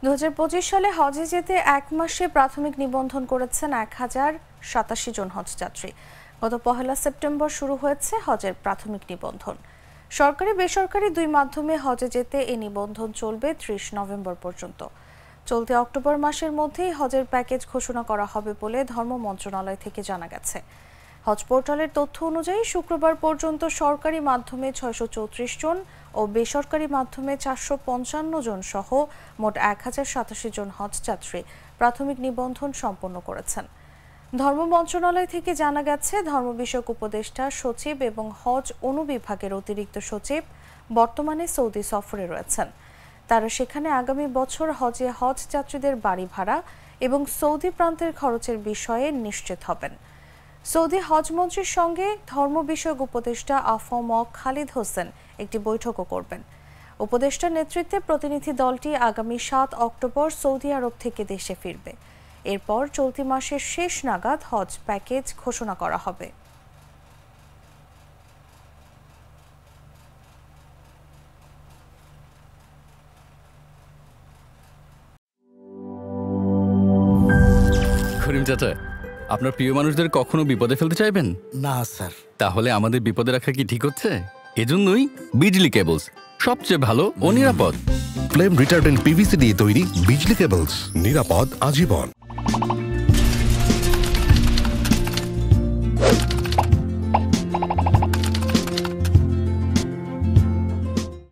2025 সালে হজে যেতে এক মাসে প্রাথমিক নিবন্ধন করেছেন 1087 জন হজযাত্রী। গত 1 সেপ্টেম্বর শুরু হয়েছে হজের প্রাথমিক নিবন্ধন। সরকারি বেসরকারি দুই মাধ্যমে হজে যেতে এই নিবন্ধন চলবে 30 নভেম্বর পর্যন্ত। চলতি অক্টোবর মাসের মধ্যেই হজের প্যাকেজ ঘোষণা করা হবে বলে ধর্ম মন্ত্রণালয় থেকে জানা গেছে। হজ পোর্টালের তথ্য অনুযায়ী শুক্রবার পর্যন্ত সরকারি মাধ্যমে 634 জন ও বেসরকারি মাধ্যমে 455 জন সহ মোট 1087 জন হজযাত্রী প্রাথমিক নিবন্ধন সম্পন্ন করেছেন। ধর্ম মন্ত্রণালয় থেকে জানা গেছে, ধর্ম বিষয়ক উপদেষ্টা সচিব এবং হজ অনুবিভাগের অতিরিক্ত সচিব বর্তমানে সৌদি সফরে রয়েছেন। তারা সেখানে আগামী বছর হজে হজ যাত্রীদের বাড়ি ভাড়া এবং সৌদি প্রান্তের খরচের বিষয়ে নিশ্চিত হবেন। সৌদি হজমন্ত্রীর সঙ্গে ধর্ম বিষয়ক উপদেষ্টা আফম খালিদ হোসেন একটি বৈঠকও করবেন। উপদেষ্টার নেতৃত্বে প্রতিনিধি দলটি আগামী 7 অক্টোবর সৌদি আরব থেকে দেশে ফিরবে। এরপর চলতি মাসের শেষ নাগাদ হজ প্যাকেজ ঘোষণা করা হবে। করিম চাচা, আপনার প্রিয় মানুষদের কখনো বিপদে ফেলতে চাইবেন না স্যার। তাহলে আমাদের বিপদে রাখা কি ঠিক হচ্ছে? এজন্যই বিজলি কেবলস সবচেয়ে ভালো ও নিরাপদ। ফ্লেম রিটার্ডেন্ট পিভিসি দিয়ে তৈরি বিজলি কেবলস, নিরাপদ আজীবন।